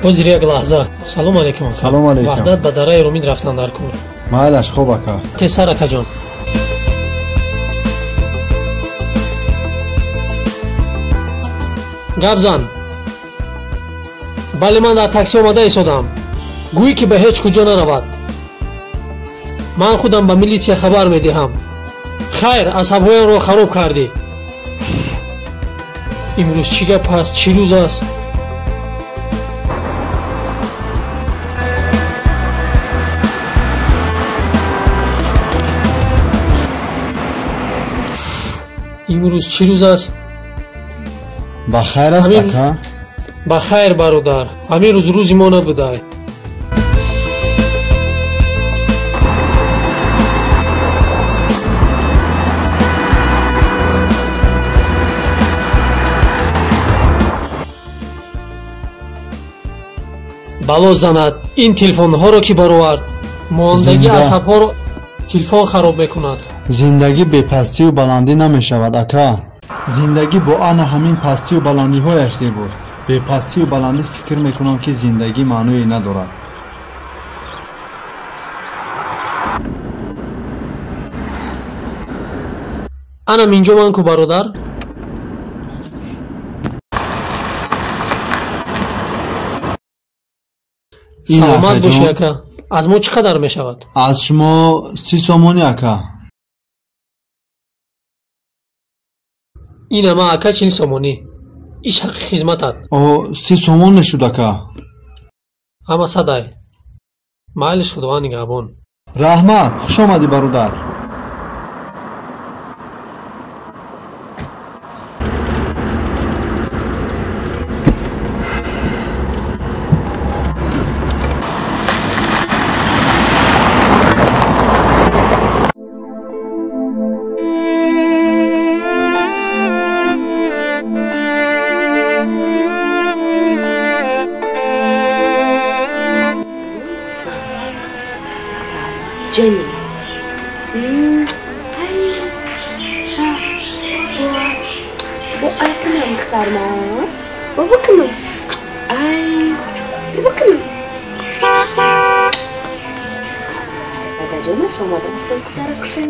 حاضر یک لحظه. سلام علیکم. سلام علیکم. وحدت به درای رومید رفتن در کور. مالش خوب اکا. تسر اکا جان. گپ زن. بله من در تاکسی آمده ایستادم. گویی که به هیچ کجا نرود. من خودم به میلیسیا خبر میدهم. خیر عصبهایم را خراب کردی. امروز چی گپ است؟ چی روز است؟ امروز چی روز است؟ بخیر است اکا؟ بخیر برادر. همین روز روزی ما نبوده. بلا زند. این تلفن ها رو که برآورد ماندگی عصبها رو تلفن خراب میکند. زندگی به پستی و بلندی نمی شود اکا. زندگی با آن همین پستی و بلندی هایش زیباست. به پستی و بلندی فکر میکنم که زندگی معنی ندارد. انم اینجا من کو برادر. سلامت باشی اکا. از ما چقدر می شود؟ از شما 30 سومونی اکا. این اما اکا 40 سومونی. ایش حق خدمتت. او 30 سومون نشد اکا. اما صدای مالش خداوند نگهبان. رحمت خوش آمدی برادر. جنی با کنم مختار ما بابا کنم بابا کنم بابا جنی شما دستم کتر کشیم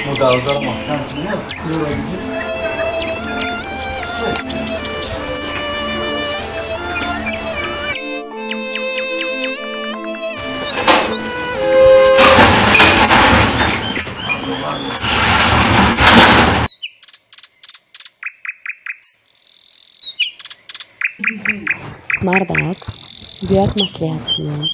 مدرزر محکم کنید. مردک بیاد مصلحت کنم.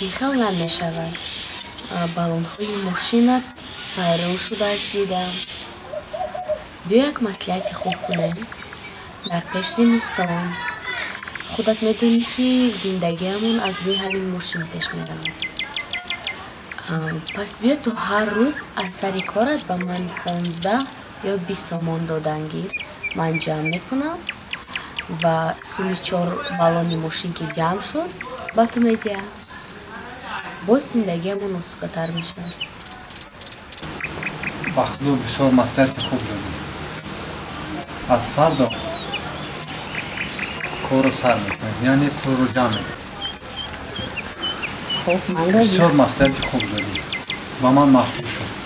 میخوام نمیشود. بالون های ماشینت ویران شده است دیدم. بیا یک مصلحت خوب کنیم. در پیش زمستان خودت میدونی که زندگیمون از روی همین ماشین پیش میرم. پس بیا تو هر روز از سر کارت به من 15 یا 20 سومون دادن گیر. من جمع میکنم و سومی 4 بالون ماشین که جمع شد با تو میدیم. باز زندگیمون آسوده تر میشه. بخدو بسیار مصلحت خوب داریم. از فردا کار رو سر میکنید، یعنی کار رو جمع میکنید. خب من بسیار مصلحت خوب داریم و من مخلوق شد.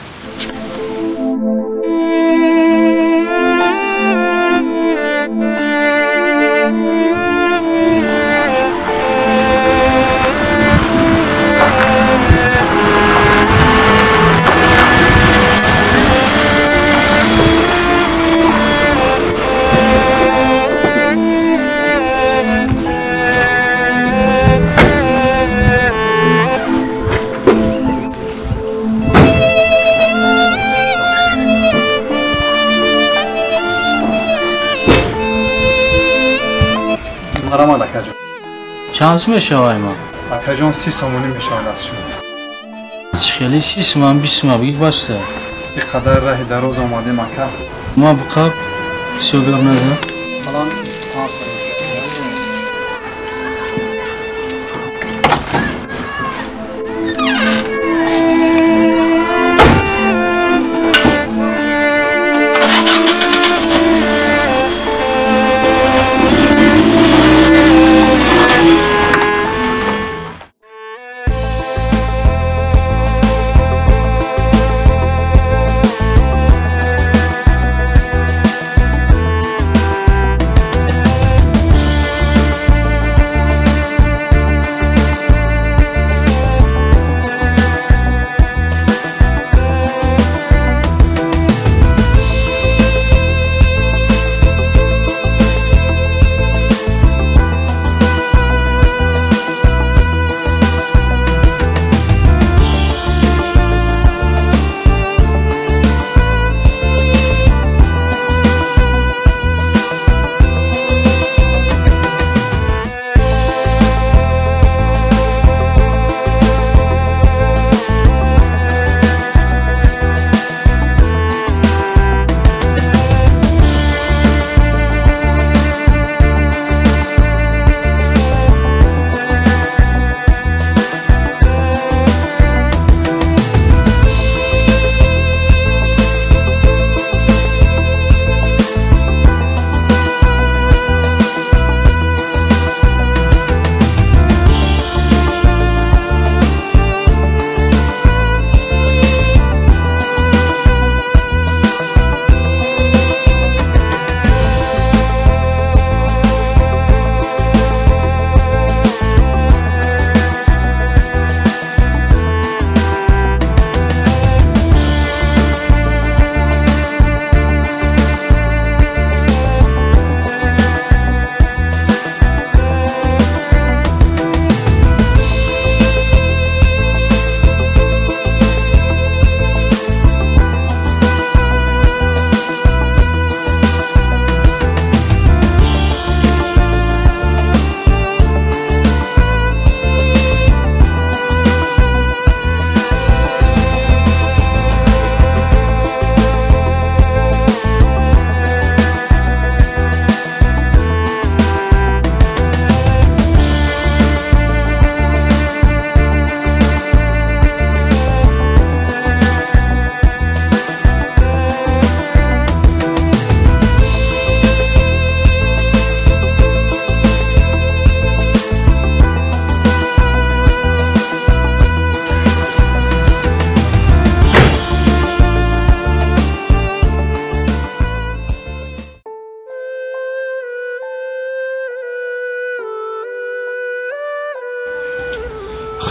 آمد اکاجان. چند میشوای ما؟ اکاجان 30 سومونی میشود از شما. خیلی 30 سومن 20 سومن بگی باسته. این قدر راه دراز آمدیم اکا. ما بقاب سوگم نزن. الان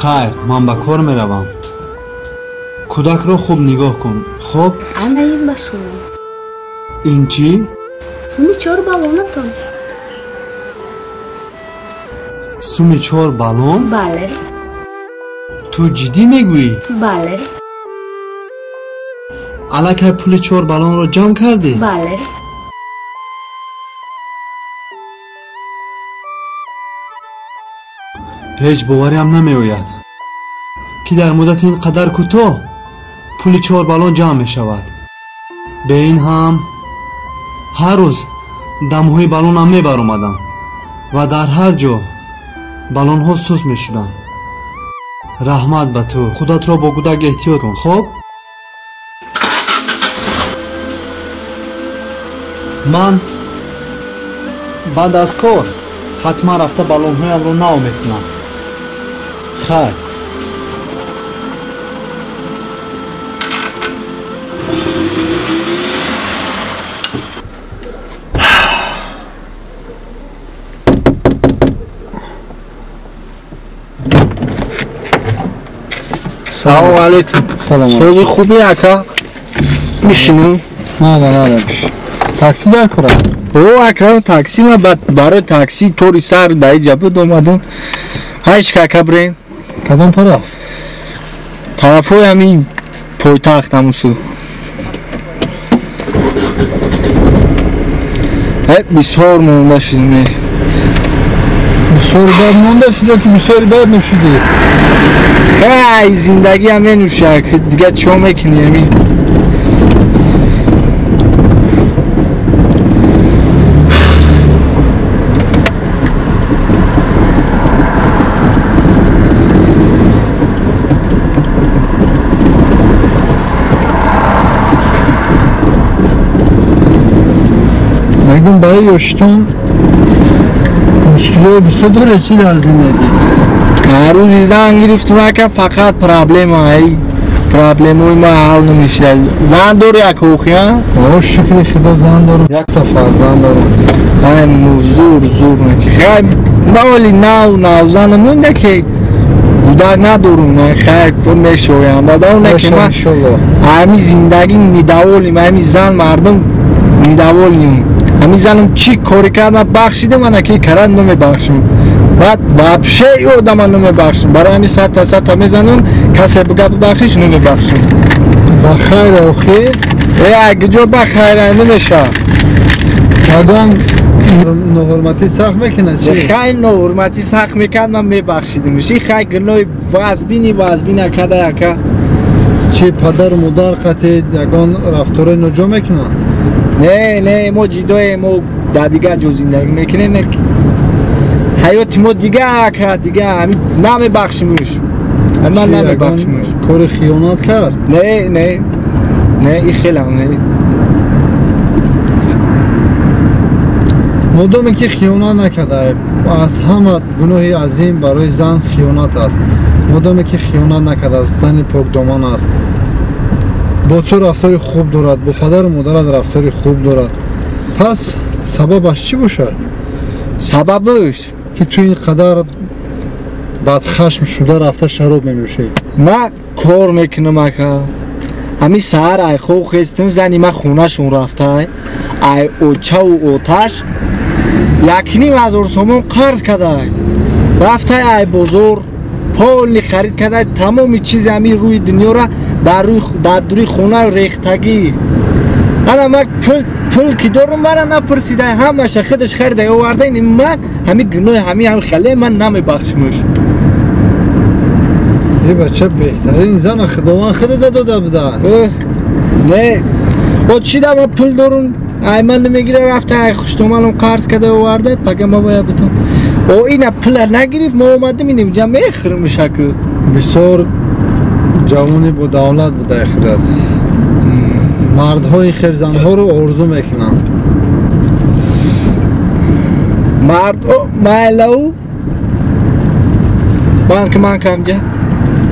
خیر من به کار میروم. کودک رو خوب نگاه کن. خب این باشون. این چی؟ سومی 4 بالونتون. سومی 4 بالون؟ بله. تو جدی میگویی؟ بله. الکی پول 4 بالون رو جمع کردی؟ بله. هیچ باوری هم نمی‌آید که در مدت این قدر کوتاه پول 4 بالون جمع می شود. به این هم هر روز دمهای بالون هم می بر اومدن و در هر جا بالون ها سوز می شدن. رحمت به تو. خودت را با کودک احتیاط کن. خب من بعد از کار حتما رفته بالون هایم رو نو میکنم. خیر سلام علیکم. سلام. سوزی خوبی اکا؟ میشینی؟ نه تاکسی در کارم. او اکا تاکسی ما برای تاکسی طوری سر دایی جبود اومدون. هایش که بریم؟ کدام طرف؟ طرف های همین پایتخت همونسو. بسیار مونده شدیم. بسیار بد مونده شده که بسیار بد نوشیدی. خیلی زندگی هم نوشه که دیگه چه میکنی همین. مگدون برای یوشتون مشکلی بسیار داره چی در زندگی؟ هر روزی زن گرفتم که فقط پرابلم ما حل نمیشه. زن داری یک اوخیا؟ شکر خدا زن دارم، یک تا فرزند دارم. زور نکی خیلی باولی ناو زن مونده که بودک ندارم. خیلی کن میشویم بدونه که من همی زندگی نداولیم، همی زن مردم نداولیم. همی زنم چی کاری کرد من بخشیده من که کرد نمیبخشم. بعد وابشه یادم نمیبخشم. برای همی ستا میزنم کسی بگه ببخشش نمیبخشم. بخیر او خیر؟ اگه جو بخیر نمیشه. اگه نحرمتی سخت میکنه چی؟ خیلی نحرمتی سخت میکرد من میبخشیدم. میشه خیلی گناه وازبینی کرده یکا. چی پدر و مادر قطعی یگان رفتار نجا میکنن؟ نه ما جدای ما در دیگه جو زندگی میکنه نه حیات ما دیگه همین نمیبخشیمش. من نمیبخشیمش. کار خیانت کرد؟ نه این خیلی هم نه. مادامی که خیانت نکرده از همه گناهی عظیم برای زن خیانت است. مادامی که خیانت نکرده است زن پاک دامان است. با تو رفتار خوب دارد، با پدر و مادرت رفتار خوب دارد. پس سببش چی باشد؟ سببش که تو این قدر بدخشم شده رفته شراب می‌نوشی. من کار میکنم اکا. همین سهر ای خوب خستم زنی من خونه شون رفته ای اوچه و آتش 1,500,000 سومون قرض کرده رفته ای بزرگ پول خرید کرده تمام چیز همین روی دنیا را در دوری خونه ریختگی. من پول که دارم مرا نپرسیده همش خودش خریده آورده این من همین گناه همین خاله من نمیبخشمش. این بچه بهترین زن خداوند خود داده بوده. نه با چی دارم پول دارم من نمیگیره رفته خوشتومالم قرض کرده آورده پگه ما باید بتون او این پول نگیریم ما اومدیم اینیم جا میخرم شکل. بسیار جوانی با دولت بوده خیرد. مردهای خیرزنها رو آرزو میکنن. مرد مالو من که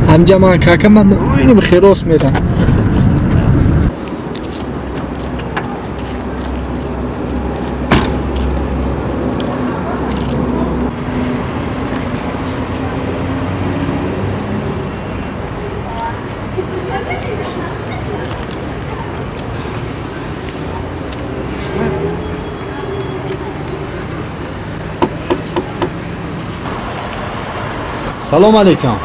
همجا من که من اینم خیروس میدم. سلام علیکم.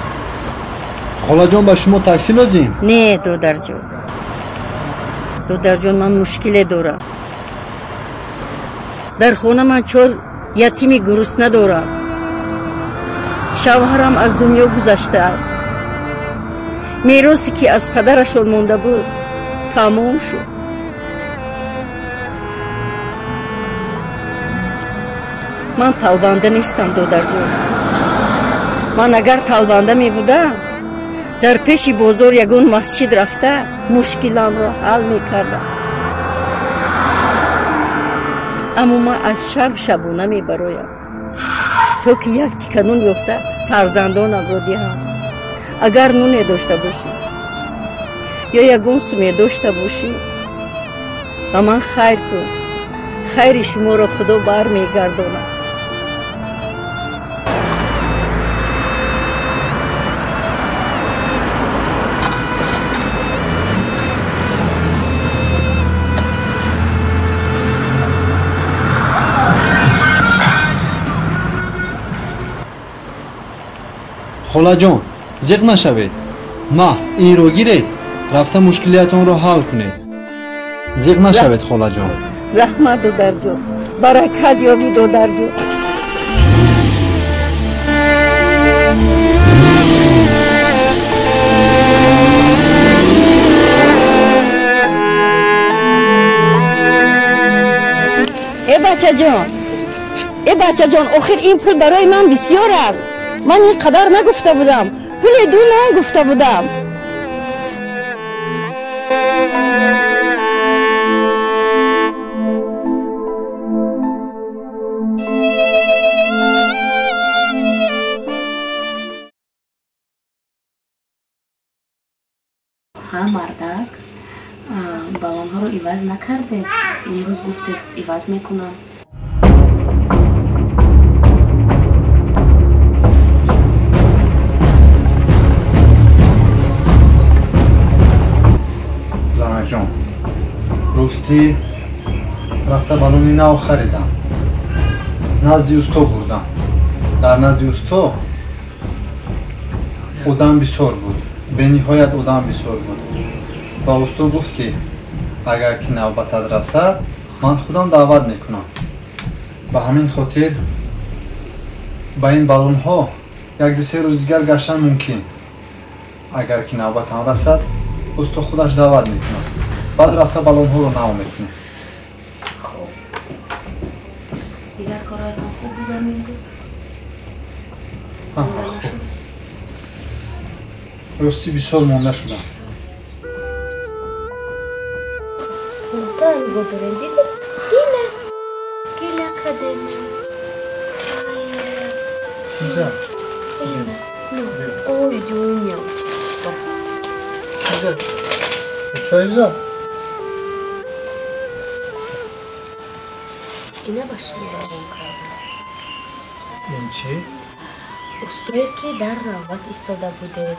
خاله جان به شما تاکسی لازم؟ نه دودر جان من مشکل دارم. در خونه من 4 یتیم گرسنه دارم. شوهرم از دنیا گذشته است. میراثی که از پدرشون مونده بود تمام شد. من طالبنده نیستم دودر جان. من اگر طالبنده می بودم در پیش بزرگ یگون مسجد رفته مشکلم را حل می کردم. اما من از شبونه می برایم تو که یک تیکه نون یافته فرزندانم را دهم. اگر نون داشته باشی یا یگون سمی داشته باشی و من خیر کن. خیر شما را خدا بر می گرداند. خاله جان زیق نشوید. ما این رو گیرید رفته مشکلیتون رو حل کنید. زیق نشوید خاله جان. رحمت دودر جان برکت یابی دودر جان. بچه جان آخر این پول برای من بسیار است. من اینقدر نگفته بودم. پول دو نان گفته بودم. ها مردک بالون ها رو ایواز نکرده. امروز گفته ایواز میکنم. جان روستی رفته بالونی نو خریدم نزدی استو بردم در نزدی استو آدم بسیار بود به نهایت آدم بسیار بود با استو گفت که اگر که نوبت رسد من خودم دعوت میکنم به همین خاطر با این بالون ها یک سه روز دیگر گشتن ممکن اگر که نوبت هم رسد استو خودش دعوت میکنه بعد رفته بالون ها رو نو میکنه. خوب دیگر کارهایتان خوب بودن امروز؟ راستی بسیار مانده شدم. Dani godore dide ine gila kademi Güzel. ine no oy junya stop Güzel. Çok güzel. ine başlıyor Inchi. ustoye ki dar ravbat istoda bude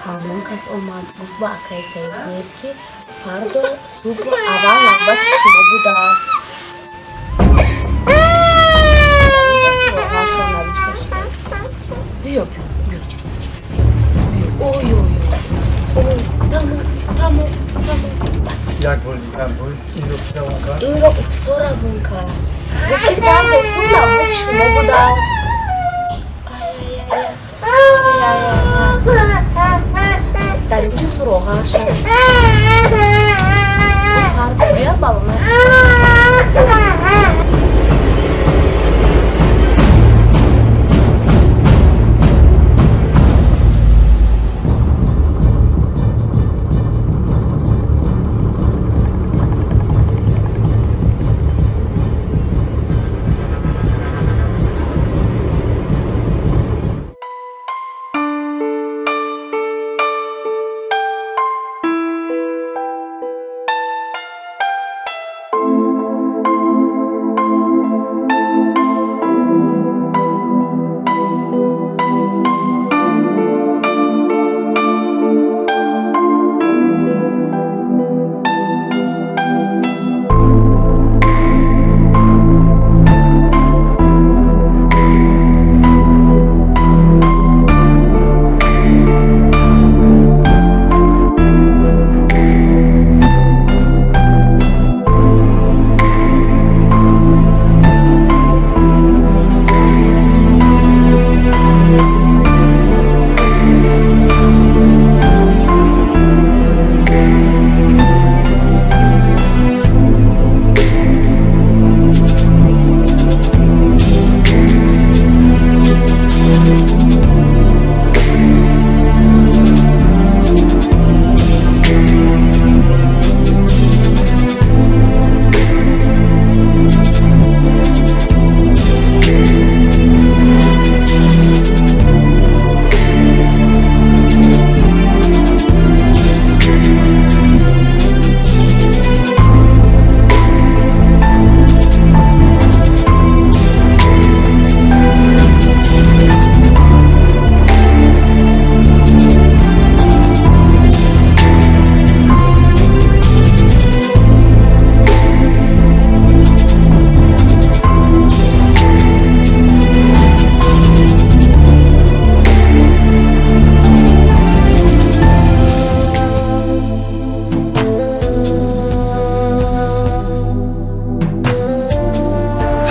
hamon kas omad guf ba akay sayed ki fardo subh aval ravbat shimo budas Biyo oy tamam Jak woli, ilo wonka. Ilo ustora wonka. Gufti fardo subh ravbat shimo budas در اینجا سراغ شد فرد بیا بالونه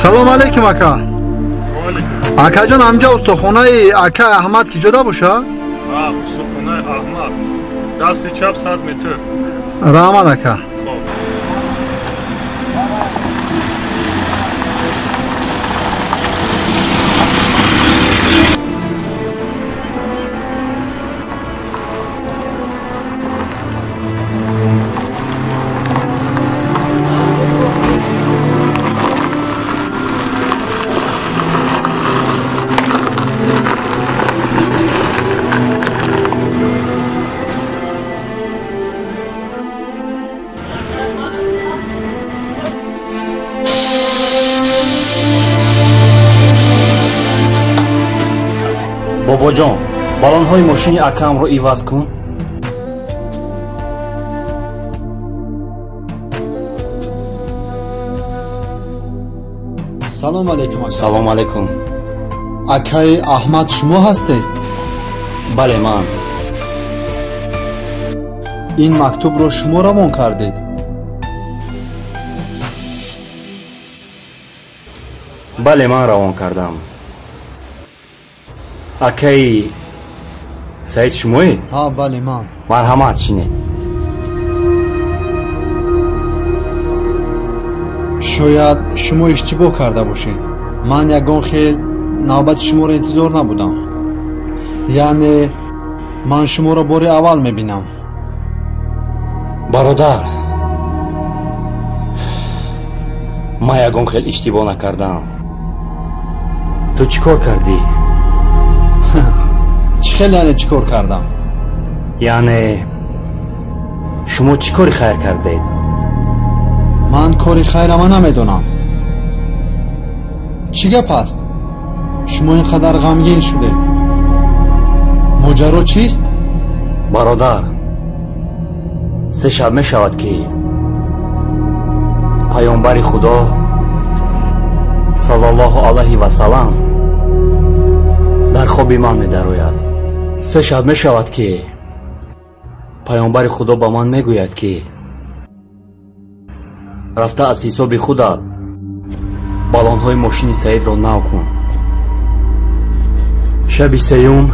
Salam aleykum aka. Aleyküm. акаҷон ҳамҷа устухонаи ака аҳмад ки ҷода боша? ҳа, устухонаи аҳмад. Дасти чап 100 метр. раҳмат ака. Хоб. бобоҷон, баллонҳои мошини акамро иваз кун. салом алейкум ака. салом алейкум. акаи аҳмад шумо ҳастед? бале, ман. ин мактубро шумо равон кардед? бале, ман равон кардам. акаи саид шумоед? ҳа, бале, ман. марҳамат, шинед. шояд шумо иштибоҳ карда бошед. ман ягон хел навбати шуморо интизор набудам. яъне ман шуморо бори аввал мебинам. бародар, ман ягон хел иштибоҳ накардам. ту чӣ кор кардӣ? чӣ хел яъне чӣ кор кардам? яъне шумо чӣ кори хайр кардед? ман кори хайрама намедонам. чӣ гап аст? шумо ин қадар ғамгин шудед. моҷаро чист? бародар, 3 шаб мешавад ки паёмбари худо саллаллоҳу алайҳи васалам дар хоби ман медарояд. 3 шаб мешавад ки паёмбари худо ба ман мегӯяд ки рафта аз ҳисоби худат баллонҳои мошини саидро нав кун. шаби сеюм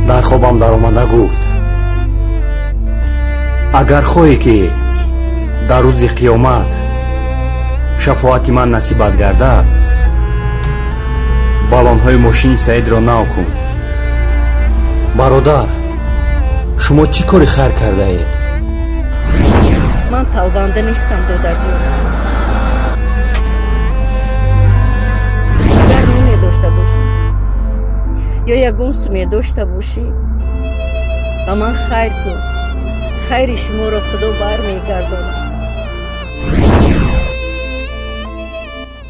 дар хобам даромада гуфт: агар хоҳӣ ки дар рӯзи қиёмат шафоати ман насибат гардад, баллонҳои мошини саидро нав кун. бародар, шумо чӣ кори хайр кардаед? ман тавбанда нестам, додарҷон. агар нуне дошта бошӣ ё ягон суме дошта бошӣ, ба ман хайр кун. хайри шуморо худо бармегардонад.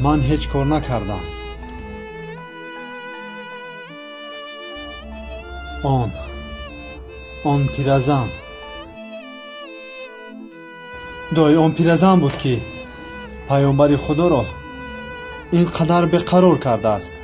ман ҳеҷ кор накардам. он пиразан дой он пиразан буд ки паёмбари худоро ин қадар беқарор кардааст.